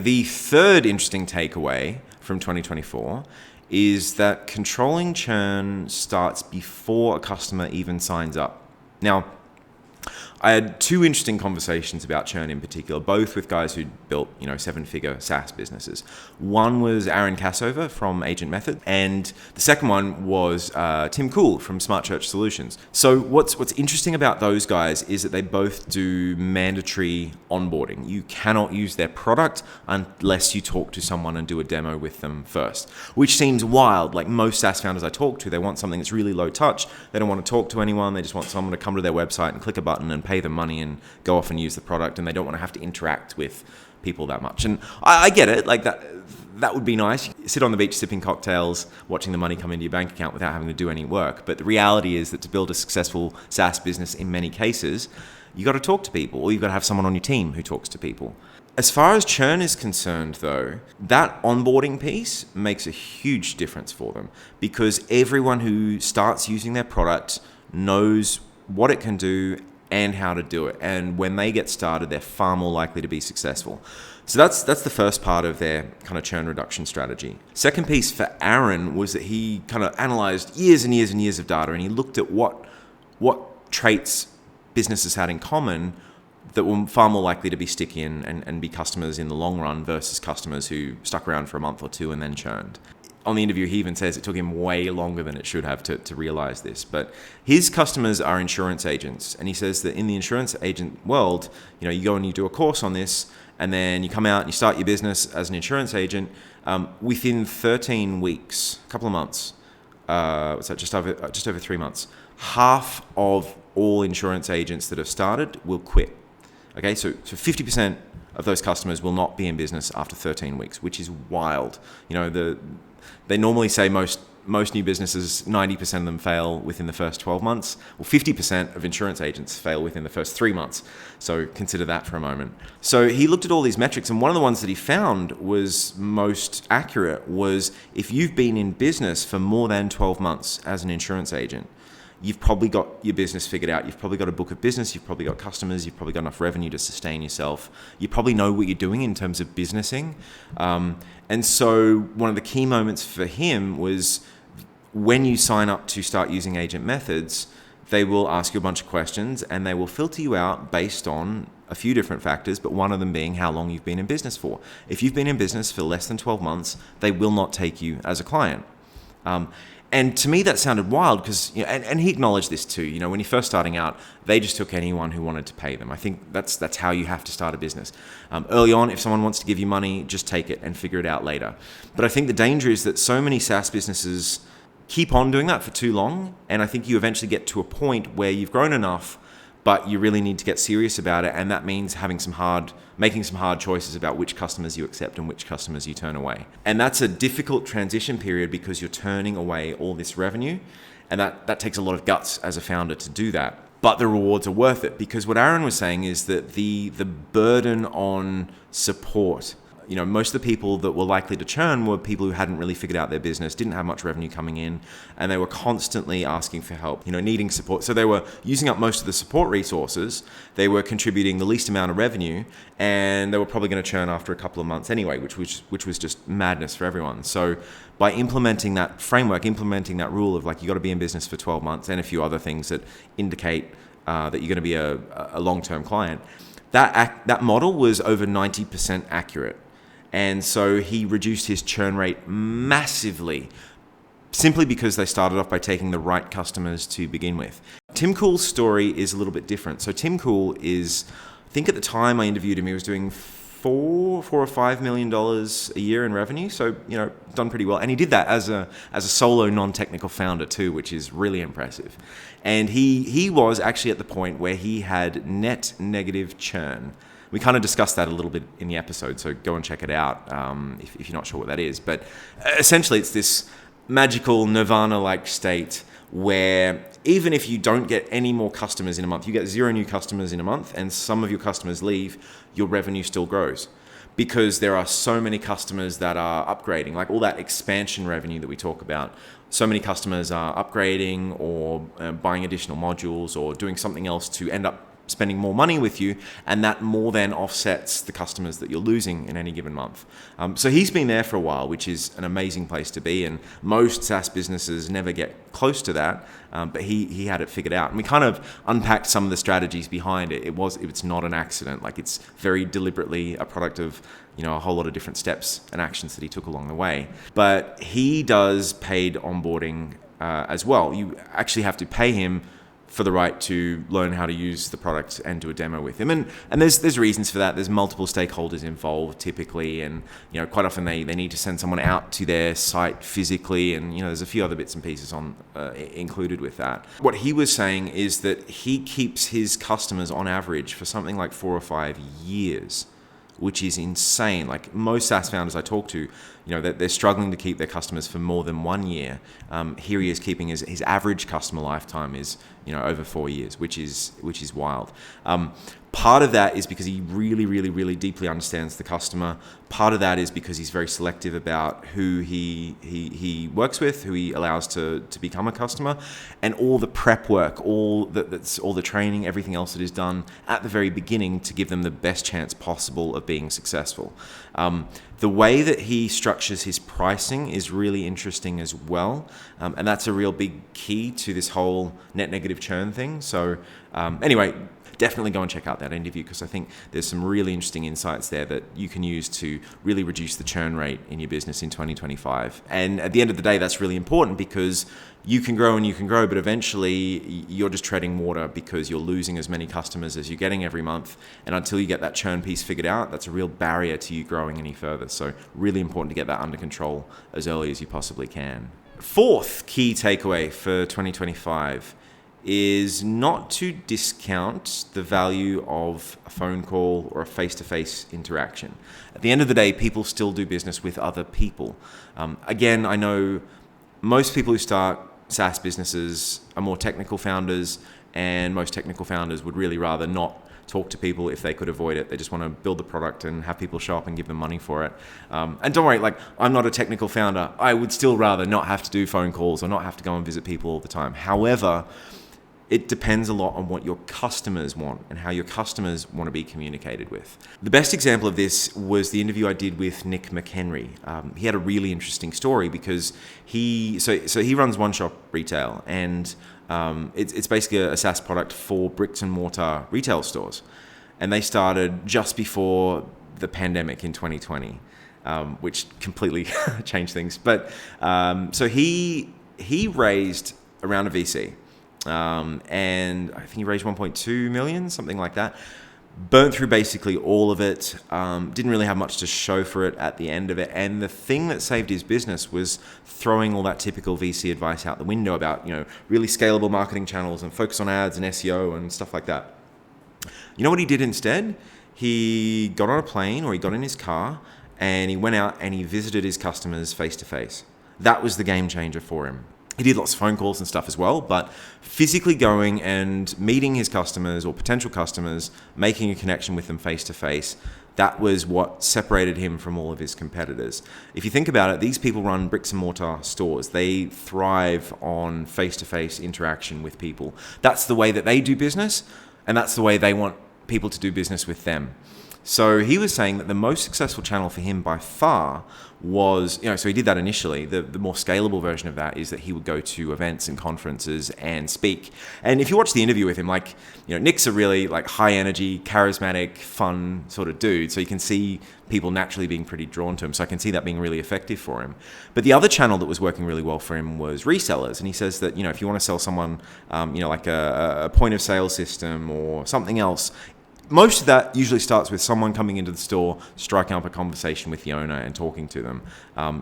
The third interesting takeaway from 2024 is that controlling churn starts before a customer even signs up. Now, I had two interesting conversations about churn in particular, both with guys who'd built, seven-figure SaaS businesses. One was Aaron Cassover from Agent Method, and the second one was Tim Cool from Smart Church Solutions. So what's interesting about those guys is that they both do mandatory onboarding. You cannot use their product unless you talk to someone and do a demo with them first, which seems wild. Like most SaaS founders I talk to, they want something that's really low touch. They don't want to talk to anyone. They just want someone to come to their website and click a button and pay them money and go off and use the product, and they don't want to have to interact with people that much. And I get it, like that would be nice. You sit on the beach sipping cocktails, watching the money come into your bank account without having to do any work. But the reality is that to build a successful SaaS business in many cases, you got to talk to people, or you've got to have someone on your team who talks to people. As far as churn is concerned, though, that onboarding piece makes a huge difference for them, because everyone who starts using their product knows what it can do and how to do it. And when they get started, they're far more likely to be successful. So that's the first part of their kind of churn reduction strategy. Second piece for Aaron was that he kind of analyzed years and years and years of data, and he looked at what traits businesses had in common that were far more likely to be sticky and be customers in the long run versus customers who stuck around for a month or two and then churned. On the interview, he even says it took him way longer than it should have to realize this. But his customers are insurance agents. And he says that in the insurance agent world, you go and you do a course on this, and then you come out and you start your business as an insurance agent. Within 13 weeks, a couple of months, just over 3 months, half of all insurance agents that have started will quit. Okay, so 50% of those customers will not be in business after 13 weeks, which is wild. They normally say most new businesses, 90% of them fail within the first 12 months. Well, 50% of insurance agents fail within the first 3 months. So consider that for a moment. So he looked at all these metrics, and one of the ones that he found was most accurate was if you've been in business for more than 12 months as an insurance agent, you've probably got your business figured out. You've probably got a book of business. You've probably got customers. You've probably got enough revenue to sustain yourself. You probably know what you're doing in terms of businessing. And so one of the key moments for him was when you sign up to start using agent methods, they will ask you a bunch of questions and they will filter you out based on a few different factors, but one of them being how long you've been in business for. If you've been in business for less than 12 months, they will not take you as a client. And to me, that sounded wild because, and he acknowledged this too. When you're first starting out, they just took anyone who wanted to pay them. I think that's how you have to start a business. Early on, if someone wants to give you money, just take it and figure it out later. But I think the danger is that so many SaaS businesses keep on doing that for too long. And I think you eventually get to a point where you've grown enough, but you really need to get serious about it. And that means making some hard choices about which customers you accept and which customers you turn away. And that's a difficult transition period because you're turning away all this revenue. And that takes a lot of guts as a founder to do that. But the rewards are worth it, because what Aaron was saying is that the burden on support, most of the people that were likely to churn were people who hadn't really figured out their business, didn't have much revenue coming in, and they were constantly asking for help, needing support. So they were using up most of the support resources, they were contributing the least amount of revenue, and they were probably going to churn after a couple of months anyway, which was just madness for everyone. So by implementing that framework, implementing that rule of you got to be in business for 12 months and a few other things that indicate that you're going to be a long-term client, that model was over 90% accurate. And so he reduced his churn rate massively, simply because they started off by taking the right customers to begin with. Tim Cool's story is a little bit different. So Tim Cool is, I think at the time I interviewed him, he was doing $4 or $5 million a year in revenue. So, done pretty well. And he did that as a solo non-technical founder too, which is really impressive. And he was actually at the point where he had net negative churn. We kind of discussed that a little bit in the episode, so go and check it out if you're not sure what that is. But essentially, it's this magical nirvana-like state where even if you don't get any more customers in a month, you get 0 new customers in a month, and some of your customers leave, your revenue still grows. Because there are so many customers that are upgrading, like all that expansion revenue that we talk about. So many customers are upgrading or buying additional modules or doing something else to end up spending more money with you, and that more than offsets the customers that you're losing in any given month. So he's been there for a while, which is an amazing place to be, and most SaaS businesses never get close to that, but he had it figured out. And we kind of unpacked some of the strategies behind it. It's not an accident. Like, it's very deliberately a product of a whole lot of different steps and actions that he took along the way. But he does paid onboarding as well. You actually have to pay him for the right to learn how to use the product and do a demo with him. And there's reasons for that. There's multiple stakeholders involved typically, and quite often they need to send someone out to their site physically, and there's a few other bits and pieces included with that. What he was saying is that he keeps his customers on average for something like 4 or 5 years, which is insane. Like, most SaaS founders I talk to, they're struggling to keep their customers for more than 1 year. Here he is keeping his average customer lifetime is over 4 years, which is wild. Part of that is because he really, really, really deeply understands the customer. Part of that is because he's very selective about who he works with, who he allows to become a customer, and all the prep work, all the training, everything else that is done at the very beginning to give them the best chance possible of being successful. The way that he structures his pricing is really interesting as well, and that's a real big key to this whole net negative churn thing. So anyway, definitely go and check out that interview, because I think there's some really interesting insights there that you can use to really reduce the churn rate in your business in 2025. And at the end of the day, that's really important, because you can grow and you can grow, but eventually you're just treading water because you're losing as many customers as you're getting every month. And until you get that churn piece figured out, that's a real barrier to you growing any further. So really important to get that under control as early as you possibly can. Fourth key takeaway for 2025 is not to discount the value of a phone call or a face-to-face interaction. At the end of the day, people still do business with other people. Again, I know most people who start SaaS businesses are more technical founders, and most technical founders would really rather not talk to people if they could avoid it. They just want to build the product and have people show up and give them money for it. And don't worry, I'm not a technical founder. I would still rather not have to do phone calls or not have to go and visit people all the time. However, it depends a lot on what your customers want and how your customers want to be communicated with. The best example of this was the interview I did with Nick McHenry. He had a really interesting story, because he runs One Shop Retail, and it's basically a SaaS product for bricks and mortar retail stores. And they started just before the pandemic in 2020, which completely changed things. But so he raised a round of VC. And I think he raised 1.2 million, something like that. Burnt through basically all of it. Didn't really have much to show for it at the end of it. And the thing that saved his business was throwing all that typical VC advice out the window about, really scalable marketing channels and focus on ads and SEO and stuff like that. You know what he did instead? He got on a plane, or he got in his car, and he went out and he visited his customers face to face. That was the game changer for him. He did lots of phone calls and stuff as well, but physically going and meeting his customers or potential customers, making a connection with them face to face, that was what separated him from all of his competitors. If you think about it, these people run bricks and mortar stores. They thrive on face-to-face interaction with people. That's the way that they do business, and that's the way they want people to do business with them. So he was saying that the most successful channel for him by far was, so he did that initially. The more scalable version of that is that he would go to events and conferences and speak. And if you watch the interview with him, Nick's a really high energy, charismatic, fun sort of dude. So you can see people naturally being pretty drawn to him. So I can see that being really effective for him. But the other channel that was working really well for him was resellers. And he says that, if you want to sell someone, like a point of sale system or something else, most of that usually starts with someone coming into the store, striking up a conversation with the owner and talking to them.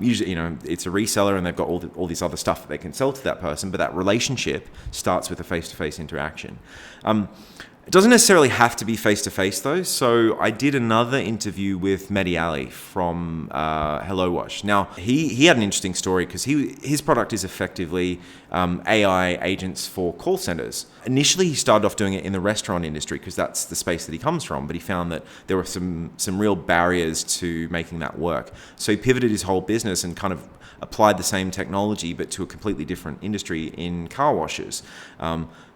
Usually, it's a reseller and they've got all this other stuff that they can sell to that person, but that relationship starts with a face-to-face interaction. It doesn't necessarily have to be face-to-face though. So I did another interview with Mehdi Ali from HelloWash. Now, he had an interesting story, because his product is effectively AI agents for call centers. Initially, he started off doing it in the restaurant industry, because that's the space that he comes from, but he found that there were some real barriers to making that work. So he pivoted his whole business and kind of applied the same technology, but to a completely different industry in car washes.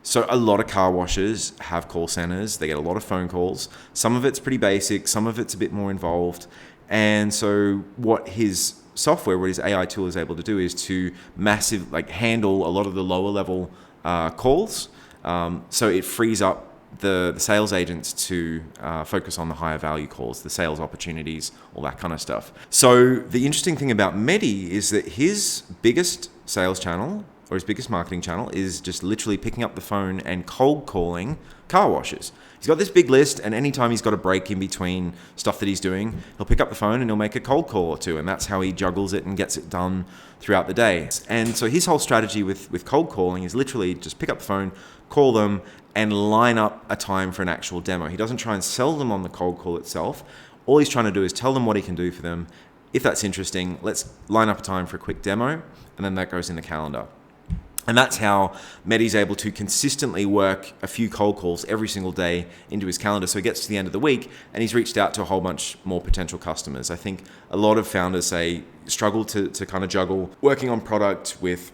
So a lot of car washes have call centers. They get a lot of phone calls. Some of it's pretty basic. Some of it's a bit more involved. And so what his software, what his AI tool is able to do is to handle a lot of the lower level calls. So it frees up the sales agents to focus on the higher value calls, the sales opportunities, all that kind of stuff. So the interesting thing about Medi is that his biggest sales channel or his biggest marketing channel is just literally picking up the phone and cold calling car washes. He's got this big list, and anytime he's got a break in between stuff that he's doing, he'll pick up the phone and he'll make a cold call or two, and that's how he juggles it and gets it done throughout the day. And so his whole strategy with cold calling is literally just pick up the phone, call them, and line up a time for an actual demo. He doesn't try and sell them on the cold call itself. All he's trying to do is tell them what he can do for them. If that's interesting, let's line up a time for a quick demo, and then that goes in the calendar. And that's how Medi's able to consistently work a few cold calls every single day into his calendar. So he gets to the end of the week and he's reached out to a whole bunch more potential customers. I think a lot of founders struggle to kind of juggle working on product with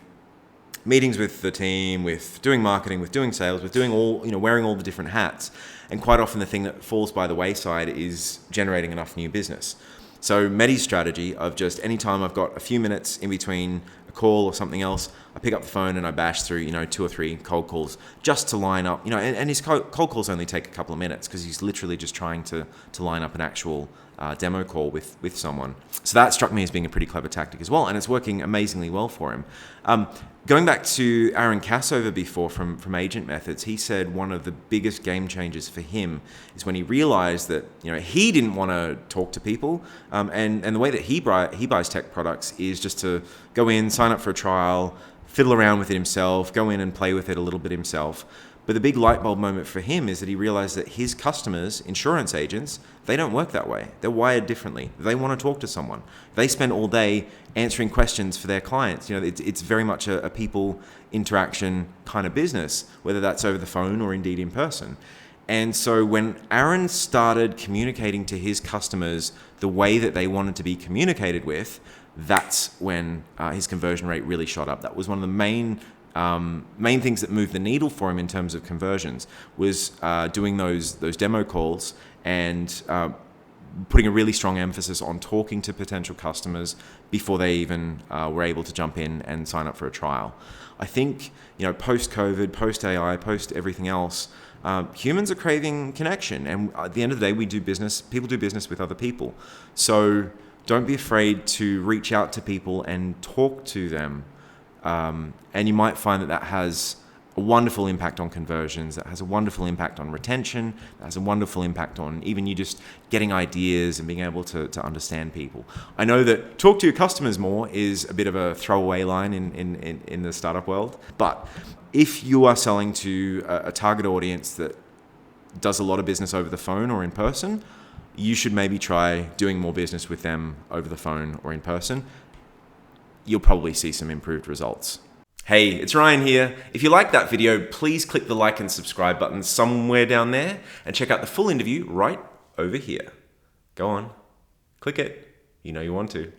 meetings with the team, with doing marketing, with doing sales, with doing wearing all the different hats. And quite often the thing that falls by the wayside is generating enough new business. So Medi's strategy of just anytime I've got a few minutes in between a call or something else, I pick up the phone and I bash through, 2 or 3 cold calls just to line up, and his cold calls only take a couple of minutes because he's literally just trying to line up an actual demo call with someone. So that struck me as being a pretty clever tactic as well, and it's working amazingly well for him. Going back to Aaron Cassover before from Agent Methods, he said one of the biggest game changers for him is when he realized that he didn't want to talk to people, and the way that he buys tech products is just to go in, sign up for a trial, fiddle around with it himself, go in and play with it a little bit himself. But the big light bulb moment for him is that he realized that his customers, insurance agents, they don't work that way. They're wired differently. They want to talk to someone. They spend all day answering questions for their clients. It's very much a people interaction kind of business, whether that's over the phone or indeed in person. And so when Aaron started communicating to his customers the way that they wanted to be communicated with, that's when his conversion rate really shot up. That was one of the main things that moved the needle for him in terms of conversions was doing those demo calls and putting a really strong emphasis on talking to potential customers before they even were able to jump in and sign up for a trial. I think post-COVID, post-AI, post-everything else, humans are craving connection, and at the end of the day, people do business with other people. So don't be afraid to reach out to people and talk to them. And you might find that has a wonderful impact on conversions, that has a wonderful impact on retention, that has a wonderful impact on even you just getting ideas and being able to understand people. I know that talk to your customers more is a bit of a throwaway line in the startup world, but if you are selling to a target audience that does a lot of business over the phone or in person, you should maybe try doing more business with them over the phone or in person. You'll probably see some improved results. Hey, it's Ryan here. If you liked that video, please click the like and subscribe button somewhere down there and check out the full interview right over here. Go on, click it. You know you want to.